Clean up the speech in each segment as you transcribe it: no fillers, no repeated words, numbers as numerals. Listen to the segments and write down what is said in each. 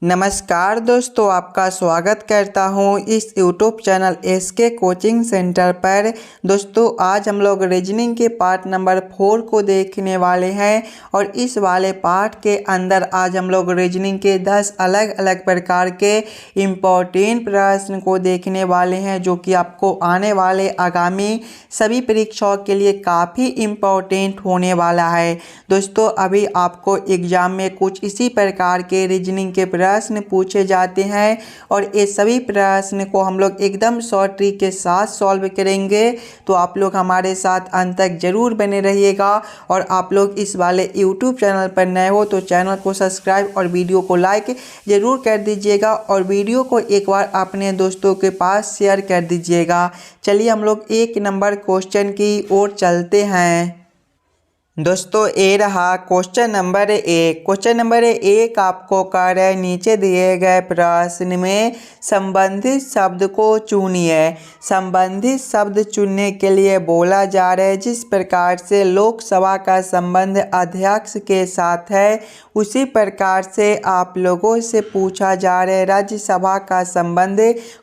नमस्कार दोस्तों, आपका स्वागत करता हूं इस YouTube channel SK coaching centre पर। दोस्तों आज हम लोग रीजनिंग के पार्ट नंबर 4 को देखने वाले हैं और इस वाले पार्ट के अंदर आज हम लोग रीजनिंग के 10 अलग अलग प्रकार के इम्पोर्टेंट प्रश्न को देखने वाले हैं, जो कि आपको आने वाले आगामी सभी परीक्षाओं के लिए काफ़ी इम्पोर्टेंट होने वाला है। दोस्तों अभी आपको एग्जाम में कुछ इसी प्रकार के रीजनिंग के प्रश्न पूछे जाते हैं और ये सभी प्रश्न को हम लोग एकदम शॉर्ट ट्रिक के साथ सॉल्व करेंगे। तो आप लोग हमारे साथ अंत तक जरूर बने रहिएगा और आप लोग इस वाले यूट्यूब चैनल पर नए हो तो चैनल को सब्सक्राइब और वीडियो को लाइक जरूर कर दीजिएगा और वीडियो को एक बार अपने दोस्तों के पास शेयर कर दीजिएगा। चलिए हम लोग 1 नंबर क्वेश्चन की ओर चलते हैं। दोस्तों ये रहा क्वेश्चन नंबर 1। क्वेश्चन नंबर 1 आपको कह रहा है नीचे दिए गए प्रश्न में संबंधित शब्द को चुनिए। संबंधित शब्द चुनने के लिए बोला जा रहा है जिस प्रकार से लोकसभा का संबंध अध्यक्ष के साथ है उसी प्रकार से आप लोगों से पूछा जा रहा है राज्यसभा का संबंध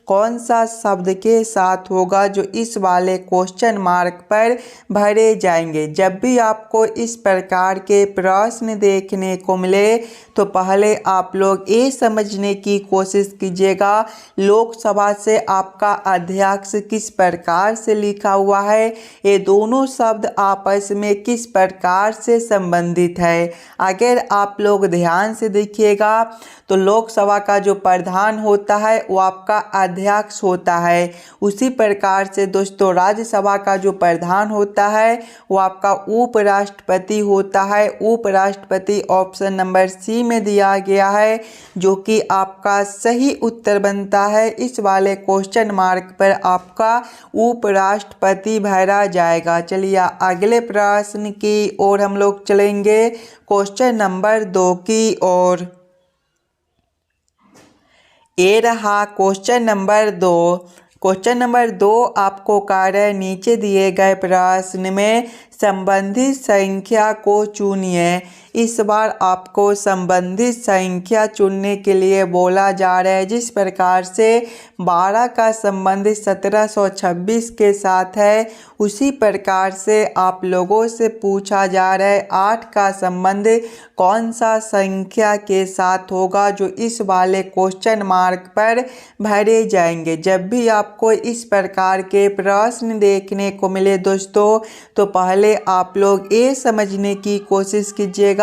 कौन सा शब्द के साथ होगा, जो इस वाले क्वेश्चन मार्क पर भरे जाएंगे। जब भी आपको इस प्रकार के प्रश्न देखने को मिले तो पहले आप लोग ये समझने की कोशिश कीजिएगा लोकसभा से आपका अध्यक्ष किस प्रकार से लिखा हुआ है, ये दोनों शब्द आपस में किस प्रकार से संबंधित है। अगर आप लोग ध्यान से देखिएगा तो लोकसभा का जो प्रधान होता है वो आपका अध्यक्ष होता है, उसी प्रकार से दोस्तों राज्यसभा का जो प्रधान होता है वो आपका उपराष्ट्रपति होता है। उपराष्ट्रपति ऑप्शन नंबर सी में दिया गया है, जो कि आपका सही उत्तर बनता है। इस वाले क्वेश्चन मार्क पर आपका उपराष्ट्रपति भरा जाएगा। चलिए अगले प्रश्न की ओर हम लोग चलेंगे, क्वेश्चन नंबर 2 की ओर। ये रहा क्वेश्चन नंबर 2। क्वेश्चन नंबर 2 आपको कह रहा है नीचे दिए गए प्रश्न में संबंधित संख्या को चुनिए। इस बार आपको संबंधित संख्या चुनने के लिए बोला जा रहा है जिस प्रकार से 12 का संबंध 1726 के साथ है उसी प्रकार से आप लोगों से पूछा जा रहा है 8 का संबंध कौन सा संख्या के साथ होगा, जो इस वाले क्वेश्चन मार्क पर भरे जाएंगे। जब भी आपको इस प्रकार के प्रश्न देखने को मिले दोस्तों तो पहले आप लोग ये समझने की कोशिश कीजिएगा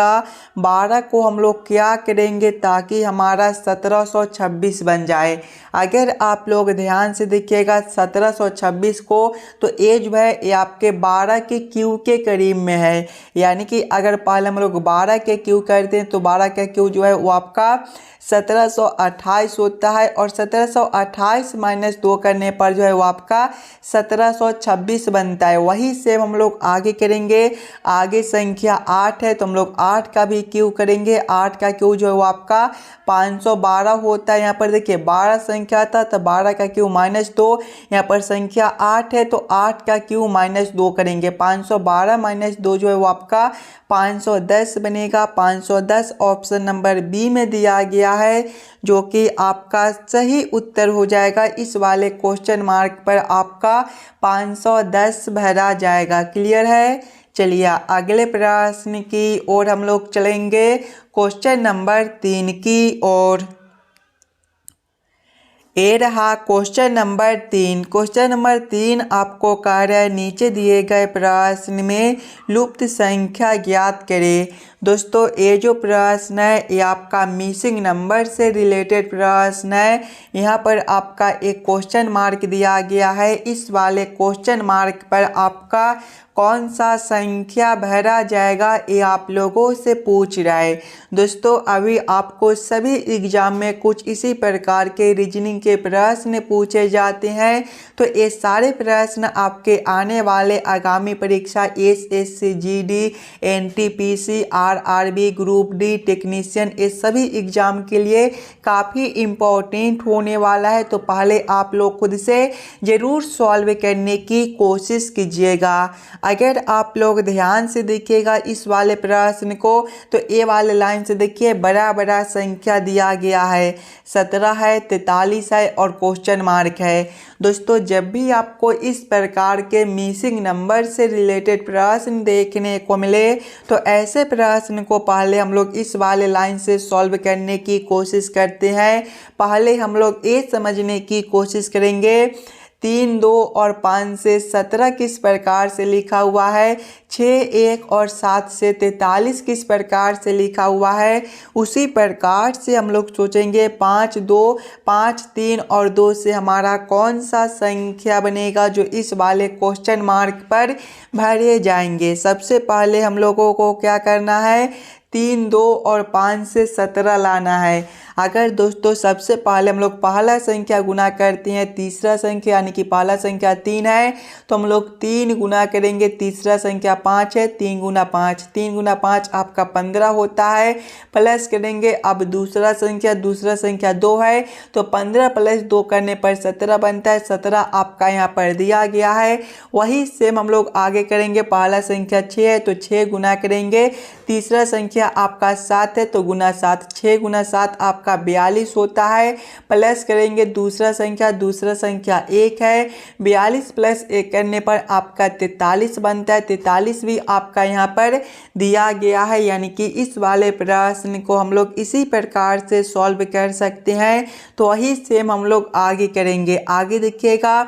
12 को हम लोग क्या करेंगे ताकि हमारा 1726 बन जाए। अगर आप लोग ध्यान से देखिएगा 1726 को तो एज जो है ये आपके 12 के क्यू के करीब में है, यानी कि अगर पहले हम लोग 12 के क्यू करते हैं तो 12 का क्यू जो है वो आपका 1728 होता है और 1728 - 2 करने पर जो है वो आपका 1726 बनता है। वही सेम हम लोग आगे करेंगे। आगे संख्या 8 है तो हम लोग 8 का भी क्यू करेंगे। 8 का क्यू जो है वो आपका 512 होता है। यहाँ पर देखिए 12 संख्या था तो 12 का क्यू -2, यहाँ पर संख्या 8 है तो 8 का क्यू -2 करेंगे। 512 - 2 जो है वो आपका 510 बनेगा। 510 ऑप्शन नंबर बी में दिया गया है, जो कि आपका सही उत्तर हो जाएगा। इस वाले क्वेश्चन मार्क पर आपका 510 भरा जाएगा। क्लियर है। चलिए अगले प्रश्न की ओर हम लोग चलेंगे, क्वेश्चन नंबर 3 की ओर। ये रहा क्वेश्चन नंबर 3। क्वेश्चन नंबर 3 आपको कह रहा है नीचे दिए गए प्रश्न में लुप्त संख्या ज्ञात करें। दोस्तों ये जो प्रश्न है ये आपका मिसिंग नंबर से रिलेटेड प्रश्न है। यहाँ पर आपका एक क्वेश्चन मार्क दिया गया है। इस वाले क्वेश्चन मार्क पर आपका कौन सा संख्या भरा जाएगा ये आप लोगों से पूछ रहा है। दोस्तों अभी आपको सभी एग्जाम में कुछ इसी प्रकार के रीजनिंग के प्रश्न पूछे जाते हैं, तो ये सारे प्रश्न आपके आने वाले आगामी परीक्षा SSC, GD, NTPC, RRB, group D, technician, ये सभी एग्जाम के लिए काफ़ी इम्पोर्टेंट होने वाला है। तो पहले आप लोग खुद से ज़रूर सॉल्व करने की कोशिश कीजिएगा। अगर आप लोग ध्यान से देखिएगा इस वाले प्रश्न को, तो ये वाले लाइन से देखिए बड़ा बड़ा संख्या दिया गया है, 17 है, 43 है और क्वेश्चन मार्क है। दोस्तों जब भी आपको इस प्रकार के मिसिंग नंबर से रिलेटेड प्रश्न देखने को मिले, तो ऐसे प्रश्न को पहले हम लोग इस वाले लाइन से सॉल्व करने की कोशिश करते हैं। पहले हम लोग ये समझने की कोशिश करेंगे 3, 2 और 5 से 17 किस प्रकार से लिखा हुआ है, 6, 1 और 7 से 43 किस प्रकार से लिखा हुआ है। उसी प्रकार से हम लोग सोचेंगे 5, 2, 5, 3 और 2 से हमारा कौन सा संख्या बनेगा जो इस वाले क्वेश्चन मार्क पर भरे जाएंगे। सबसे पहले हम लोगों को क्या करना है, 3, 2 और 5 से 17 लाना है। अगर दोस्तों सबसे पहले हम लोग पहला संख्या गुना करते हैं तीसरा संख्या, यानी कि पहला संख्या 3 है तो हम लोग 3 गुना करेंगे, तीसरा संख्या 5 है, 3 गुना 5, 3 गुना 5 आपका 15 होता है। प्लस करेंगे अब दूसरा संख्या 2 है तो 15 प्लस 2 करने पर 17 बनता है। 17 आपका यहाँ पर दिया गया है। वही सेम हम लोग आगे करेंगे, पहला संख्या 6 है तो 6 गुना करेंगे, तीसरा संख्या आपका 7 है तो गुना 7, 6 गुना 7 आपका 42 होता है। प्लस करेंगे दूसरा संख्या 1 है, 42 प्लस 1 करने पर आपका 43 बनता है। 43 भी आपका यहाँ पर दिया गया है, यानी कि इस वाले प्रश्न को हम लोग इसी प्रकार से सॉल्व कर सकते हैं। तो वही सेम हम लोग आगे करेंगे। आगे देखिएगा,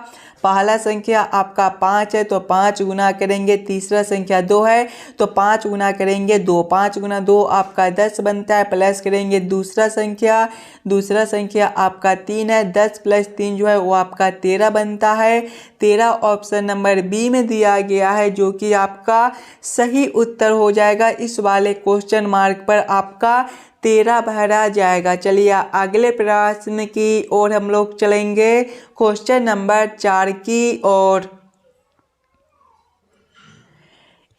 पहला संख्या आपका 5 है तो 5 गुना करेंगे, तीसरा संख्या 2 है तो 5 गुना करेंगे 2, 5 गुना 2 आपका 10 बनता है। प्लस करेंगे दूसरा संख्या आपका 3 है, 10 प्लस 3 जो है वो आपका 13 बनता है। 13 ऑप्शन नंबर बी में दिया गया है, जो कि आपका सही उत्तर हो जाएगा। इस वाले क्वेश्चन मार्क पर आपका 13 भरा जाएगा। चलिए अगले प्रश्न की ओर हम लोग चलेंगे, क्वेश्चन नंबर 4 की ओर।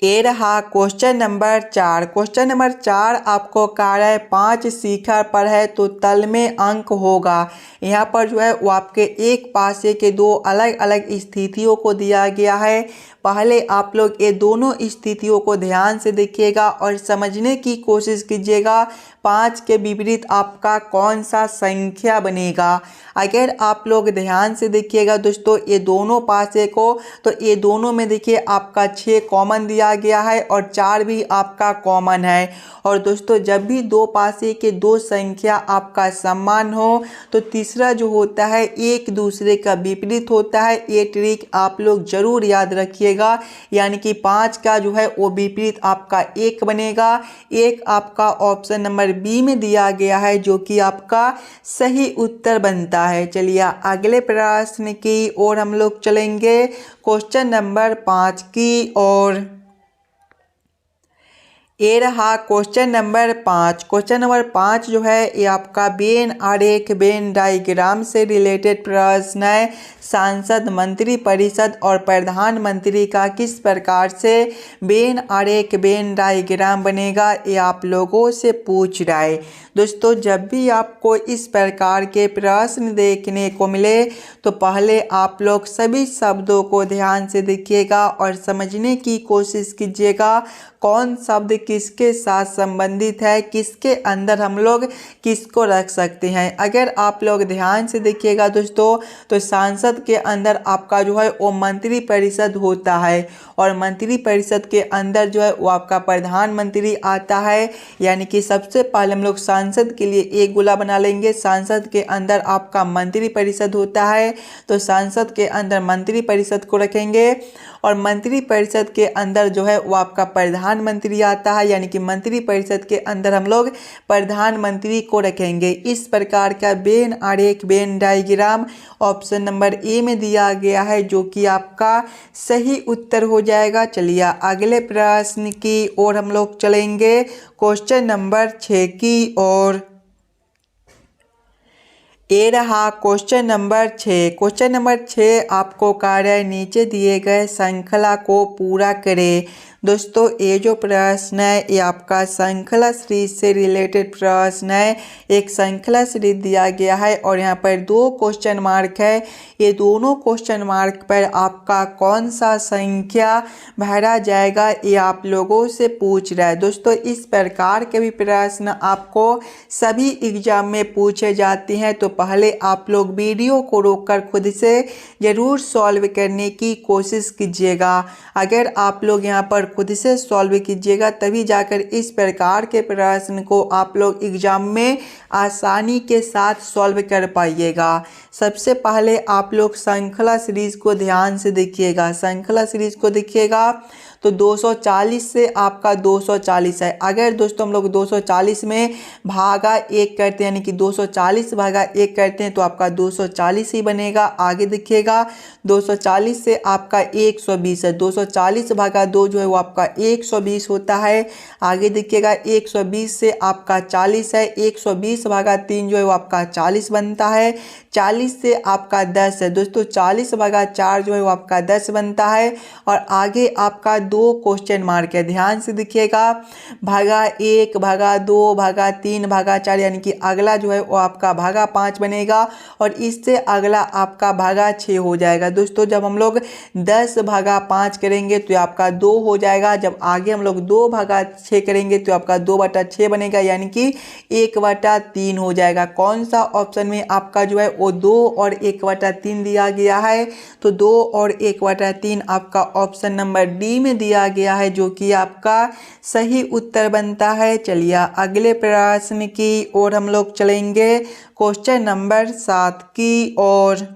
ये रहा क्वेश्चन नंबर 4। क्वेश्चन नंबर 4 आपको कहा है 5 शिखर पर है तो तल में अंक होगा। यहाँ पर जो है वो आपके एक पासे के दो अलग अलग स्थितियों को दिया गया है। पहले आप लोग ये दोनों स्थितियों को ध्यान से देखिएगा और समझने की कोशिश कीजिएगा 5 के विपरीत आपका कौन सा संख्या बनेगा। अगर आप लोग ध्यान से देखिएगा दोस्तों ये दोनों पासे को, तो ये दोनों में देखिए आपका 6 कॉमन दिया गया है और 4 भी आपका कॉमन है। और दोस्तों जब भी दो पासे के दो संख्या आपका समान हो तो तीसरा जो होता है एक दूसरे का विपरीत होता है। ये ट्रिक आप लोग जरूर याद रखिएगा, यानी कि 5 का जो है वो विपरीत आपका 1 बनेगा। 1 आपका ऑप्शन नंबर बी में दिया गया है, जो कि आपका सही उत्तर बनता है। चलिए अगले प्रश्न की ओर हम लोग चलेंगे, क्वेश्चन नंबर 5 की ओर। ये रहा क्वेश्चन नंबर 5। क्वेश्चन नंबर 5 जो है ये आपका वेन आरेख वेन डायग्राम से रिलेटेड प्रश्न है। सांसद, मंत्री परिषद और प्रधानमंत्री का किस प्रकार से वेन आरेख वेन डायग्राम बनेगा, ये आप लोगों से पूछ रहा है। दोस्तों जब भी आपको इस प्रकार के प्रश्न देखने को मिले तो पहले आप लोग सभी शब्दों को ध्यान से देखिएगा और समझने की कोशिश कीजिएगा कौन शब्द किसके साथ संबंधित है, किसके अंदर हम लोग किसको रख सकते हैं। अगर आप लोग ध्यान से देखिएगा दोस्तों तो सांसद के अंदर आपका जो है वो मंत्री परिषद होता है और मंत्री परिषद के अंदर जो है वो आपका प्रधानमंत्री आता है। यानी कि सबसे पहले हम लोग सांसद के लिए एक गोला बना लेंगे। सांसद के अंदर आपका मंत्री परिषद होता है तो सांसद के अंदर मंत्री परिषद को रखेंगे और मंत्री परिषद के अंदर जो है वो आपका प्रधानमंत्री आता है। यानी कि मंत्री परिषद के अंदर हम लोग प्रधानमंत्री को रखेंगे। इस प्रकार का वेन आरेख Venn diagram option number A में दिया गया है, जो कि आपका सही उत्तर हो जाएगा। चलिए अगले प्रश्न की ओर हम लोग चलेंगे, क्वेश्चन नंबर 6 की ओर। ये रहा क्वेश्चन नंबर 6। क्वेश्चन नंबर 6 आपको कार्य नीचे दिए गए श्रृंखला को पूरा करें। दोस्तों ये जो प्रश्न है ये आपका श्रृंखला सीरीज से रिलेटेड प्रश्न है। एक श्रृंखला सीरीज दिया गया है और यहाँ पर 2 क्वेश्चन मार्क है। ये दोनों क्वेश्चन मार्क पर आपका कौन सा संख्या भरा जाएगा ये आप लोगों से पूछ रहा है। दोस्तों इस प्रकार के भी प्रश्न आपको सभी एग्जाम में पूछे जाते हैं, तो पहले आप लोग वीडियो को रोककर खुद से ज़रूर सॉल्व करने की कोशिश कीजिएगा। अगर आप लोग यहाँ पर खुद से सॉल्व कीजिएगा तभी जाकर इस प्रकार के प्रश्न को आप लोग एग्जाम में आसानी के साथ सॉल्व कर पाइएगा। सबसे पहले आप लोग श्रृंखला सीरीज को ध्यान से देखिएगा। श्रृंखला सीरीज को देखिएगा तो 240 से आपका 240 है। अगर दोस्तों हम लोग 240 में भागा 1 करते हैं यानी कि 240 भागा 1 करते हैं तो आपका 240 ही बनेगा। आगे देखिएगा 240 से आपका 120 है। 240 भागा 2 जो है वो आपका 120 होता है। आगे देखिएगा 120 से आपका 40 है। 120 भागा 3 जो है वो आपका 40 बनता है। 40 से आपका 10 है। दोस्तों 40 भागा 4 जो है वो आपका 10 बनता है। और आगे आपका 2 क्वेश्चन मार्क है, ध्यान से देखिएगा। भागा 1 भागा 2 भागा 3 भागा 4 यानी कि अगला जो है वो आपका भागा 5 बनेगा और इससे अगला आपका भागा 6 हो जाएगा। दोस्तों जब हम लोग 10 भागा 5 करेंगे तो आपका 2 हो जाएगा। जब आगे हम लोग 2 भागा 6 करेंगे तो आपका 2/6 बनेगा यानी कि 1/3 हो जाएगा। कौन सा ऑप्शन में आपका जो है वो 2 और 1/3 दिया गया है, तो 2 और 1/3 आपका ऑप्शन नंबर डी में दिया गया है, जो कि आपका सही उत्तर बनता है। चलिए अगले प्रश्न की ओर हम लोग चलेंगे, क्वेश्चन नंबर 7 की ओर।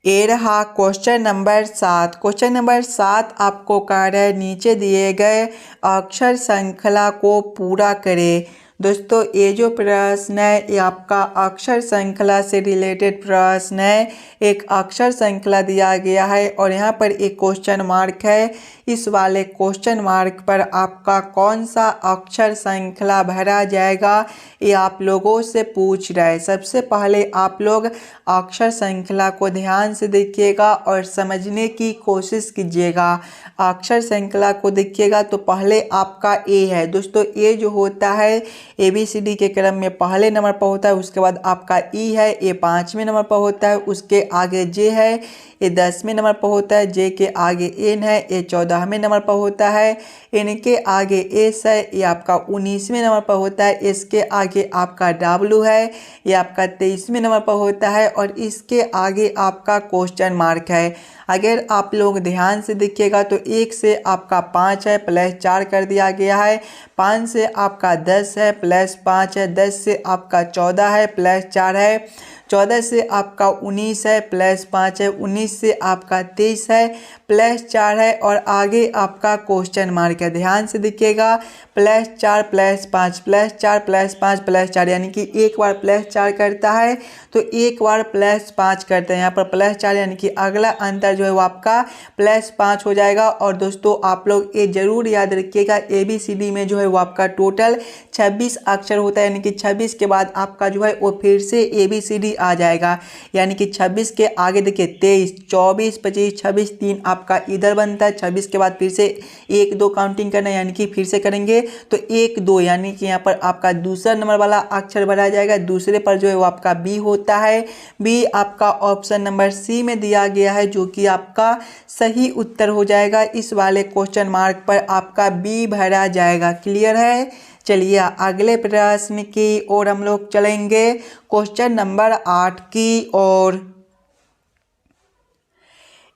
ये रहा क्वेश्चन नंबर 7। क्वेश्चन नंबर 7 आपको कह रहा है नीचे दिए गए अक्षर श्रृंखला को पूरा करें। दोस्तों ये जो प्रश्न है ये आपका अक्षर श्रृंखला से रिलेटेड प्रश्न है। एक अक्षर श्रृंखला दिया गया है और यहाँ पर एक क्वेश्चन मार्क है। इस वाले क्वेश्चन मार्क पर आपका कौन सा अक्षर श्रृंखला भरा जाएगा ये आप लोगों से पूछ रहा है। सबसे पहले आप लोग अक्षर श्रृंखला को ध्यान से देखिएगा और समझने की कोशिश कीजिएगा। अक्षर श्रृंखला को देखिएगा तो पहले आपका ए है। दोस्तों ए जो होता है ABCD के क्रम में पहले नंबर पर होता है। उसके बाद आपका ई है, ए 5वें नंबर पर होता है। उसके आगे जे है, ये 10वें नंबर पर होता है। जे के आगे एन है, ये 14वें नंबर पर होता है। एन के आगे एस है, ये आपका 19वें नंबर पर होता है। एस के आगे आपका डब्ल्यू है, ये आपका 23वें नंबर पर होता है। और इसके आगे आपका क्वेश्चन मार्क है। अगर आप लोग ध्यान से देखिएगा तो 1 से आपका 5 है प्लस 4 कर दिया गया है। 5 से आपका 10 है प्लस 5 है। 10 से आपका 14 है प्लस 4 है। 14 से आपका 19 है प्लस 5 है। 19 से आपका 23 है प्लस 4 है। और आगे आपका क्वेश्चन मार्क है, ध्यान से देखिएगा। Plus 4 plus 5 plus 4 plus 5 plus 4 यानी कि एक बार प्लस 4 करता है तो एक बार प्लस 5 करते हैं। यहाँ पर प्लस 4 यानी कि अगला अंतर जो है वो आपका प्लस 5 हो जाएगा। और दोस्तों आप लोग ये जरूर याद रखिएगा ABCD में जो है वो आपका टोटल 26 अक्षर होता है, यानी कि 26 के बाद आपका जो है वो फिर से ABCD आ जाएगा। यानी कि 26 के आगे देखिए 23 24 25 26 3 आपका इधर बनता है। 26 के बाद फिर से 1 2 काउंटिंग करना यानी कि फिर से करेंगे तो 1 2 यानी कि यहाँ पर आपका दूसरा नंबर वाला अक्षर भरा जाएगा। दूसरे पर जो है वो आपका बी होता है। बी आपका ऑप्शन नंबर सी में दिया गया है, जो कि आपका सही उत्तर हो जाएगा। इस वाले क्वेश्चन मार्क पर आपका बी भरा जाएगा। क्लियर है। चलिए अगले प्रश्न की ओर हम लोग चलेंगे, क्वेश्चन नंबर 8 की ओर।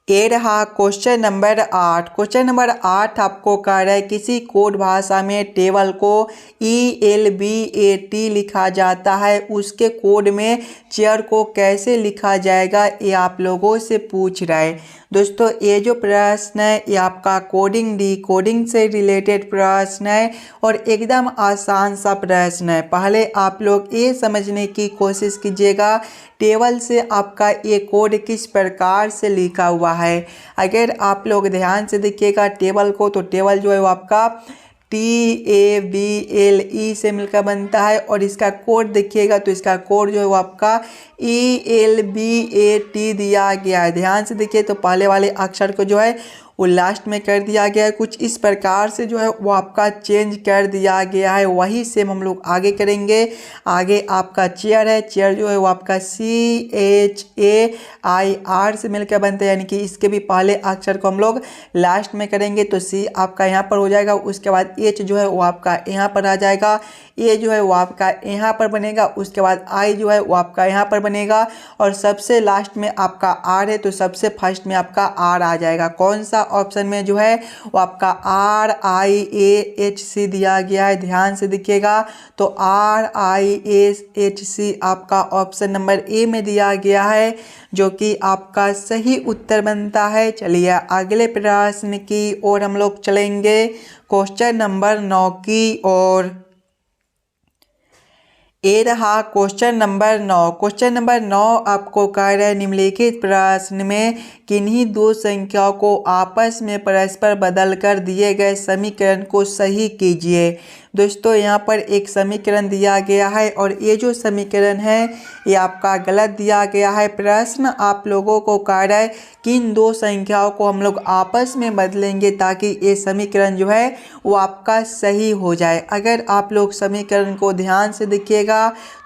ये रहा क्वेश्चन नंबर 8। क्वेश्चन नंबर 8 आपको कह रहा है किसी कोड भाषा में टेबल को ELBAT लिखा जाता है, उसके कोड में चेयर को कैसे लिखा जाएगा ये आप लोगों से पूछ रहा है। दोस्तों ये जो प्रश्न है ये आपका कोडिंग डिकोडिंग से रिलेटेड प्रश्न है और एकदम आसान सा प्रश्न है। पहले आप लोग ये समझने की कोशिश कीजिएगा टेबल से आपका ये कोड किस प्रकार से लिखा हुआ है। अगर आप लोग ध्यान से देखिएगा टेबल को, तो टेबल जो है वो आपका TABLE से मिलकर बनता है। और इसका कोड देखिएगा तो इसका कोड जो है वो आपका ELBAT दिया गया है। ध्यान से देखिए तो पहले वाले अक्षर को जो है वो लास्ट में कर दिया गया है। कुछ इस प्रकार से जो है वो आपका चेंज कर दिया गया है। वही सेम हम लोग आगे करेंगे। आगे आपका चेयर है, चेयर जो है वो आपका CHAIR से मिलकर बनता है, यानी कि इसके भी पहले अक्षर को हम लोग लास्ट में करेंगे तो C आपका यहाँ पर हो जाएगा। उसके बाद H जो है वो आपका यहाँ पर आ जाएगा, A जो है वो आपका यहाँ पर बनेगा, उसके बाद I जो है वो आपका यहाँ पर बनेगा और सबसे लास्ट में आपका R है तो सबसे फर्स्ट में आपका R आ जाएगा। कौन सा ऑप्शन में जो है वो आपका RIAHC दिया गया है, ध्यान से देखिएगा। तो RIAHC आपका ऑप्शन नंबर ए में दिया गया है, जो कि आपका सही उत्तर बनता है। चलिए अगले प्रश्न की ओर हम लोग चलेंगे, क्वेश्चन नंबर 9 की ओर। ये रहा क्वेश्चन नंबर 9। क्वेश्चन नंबर 9 आपको कह रहा है निम्नलिखित प्रश्न में किन्हीं दो संख्याओं को आपस में परस्पर बदलकर दिए गए समीकरण को सही कीजिए। दोस्तों यहाँ पर एक समीकरण दिया गया है और ये जो समीकरण है ये आपका गलत दिया गया है। प्रश्न आप लोगों को कह रहा है कि इन दो संख्याओं को हम लोग आपस में बदलेंगे ताकि ये समीकरण जो है वो आपका सही हो जाए। अगर आप लोग समीकरण को ध्यान से देखिएगा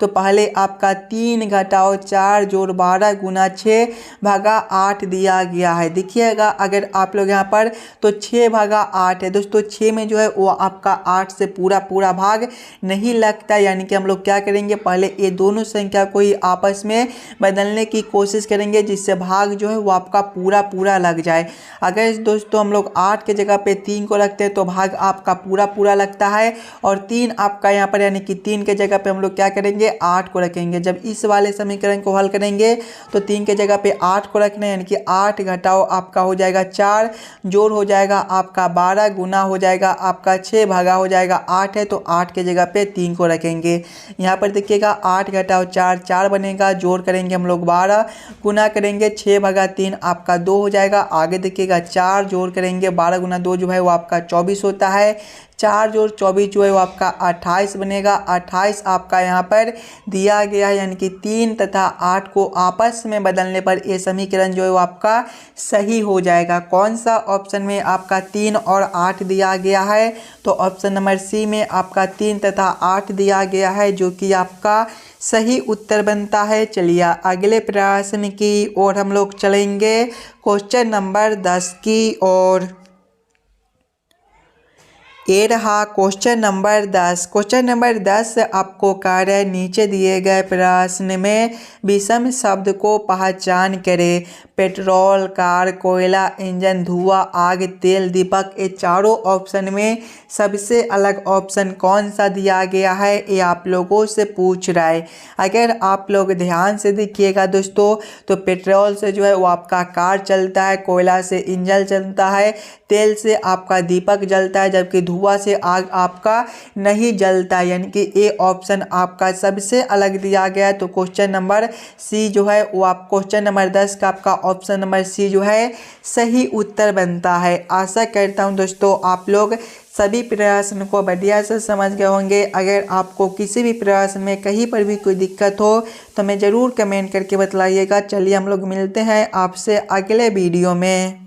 तो पहले आपका 3 घटाओ 4 जोड़ 12 गुना 6 भागा 8 दिया गया है। देखिएगा अगर आप लोग यहाँ पर तो 6 भागा 8 है। दोस्तों 6 में जो है वो आपका 8 से पूरा भाग नहीं लगता, यानी कि हम लोग क्या करेंगे, पहले ये दोनों संख्या को ही आपस में बदलने की कोशिश करेंगे जिससे भाग जो है वो आपका पूरा लग जाए। अगर दोस्तों हम लोग 8 के जगह पे 3 को रखते हैं तो भाग आपका पूरा लगता है और 3 आपका यहाँ पर, यानी कि 3 के जगह पे हम लोग क्या करेंगे 8 को रखेंगे। जब इस वाले समीकरण को हल करेंगे तो 3 के जगह पे 8 को रखना है, यानी कि 8 घटाओ आपका हो जाएगा 4 जोड़ हो जाएगा आपका 12 गुना हो जाएगा आपका 6 भागा हो जाएगा 8 है तो 8 के जगह पे 3 को रखेंगे। यहाँ पर देखिएगा 8 घटाओ 4 4 बनेगा, जोड़ करेंगे हम लोग 12 गुना करेंगे 6 भागा 3 आपका 2 हो जाएगा। आगे देखिएगा 4 जोड़ करेंगे 12 गुना 2 जो है वो आपका 24 होता है। 4 जोड़ 24 जो है वो आपका 28 बनेगा। 28 आपका यहाँ पर दिया गया है, यानी कि 3 तथा 8 को आपस में बदलने पर ये समीकरण जो है वो आपका सही हो जाएगा। कौन सा ऑप्शन में आपका 3 और 8 दिया गया है, तो ऑप्शन नंबर सी में आपका 3 तथा 8 दिया गया है, जो कि आपका सही उत्तर बनता है। चलिए अगले प्रश्न की ओर हम लोग चलेंगे, क्वेश्चन नंबर 10 की ओर। ये रहा क्वेश्चन नंबर 10। क्वेश्चन नंबर 10 आपको कह रहा है नीचे दिए गए प्रश्न में विषम शब्द को पहचान करें। पेट्रोल, कार, कोयला, इंजन, धुआं, आग, तेल, दीपक, ये चारों ऑप्शन में सबसे अलग ऑप्शन कौन सा दिया गया है, ये आप लोगों से पूछ रहा है। अगर आप लोग ध्यान से देखिएगा दोस्तों तो पेट्रोल से जो है वो आपका कार चलता है, कोयला से इंजन चलता है, तेल से आपका दीपक जलता है, जबकि धुआं से आग आपका नहीं जलता है, यानी कि ये ऑप्शन आपका सबसे अलग दिया गया है। तो क्वेश्चन नंबर सी जो है वो आप क्वेश्चन नंबर 10 का आपका ऑप्शन नंबर सी जो है सही उत्तर बनता है। आशा करता हूँ दोस्तों आप लोग सभी प्रश्न को बढ़िया से समझ गए होंगे। अगर आपको किसी भी प्रश्न में कहीं पर भी कोई दिक्कत हो तो हमें ज़रूर कमेंट करके बतलाइएगा। चलिए हम लोग मिलते हैं आपसे अगले वीडियो में।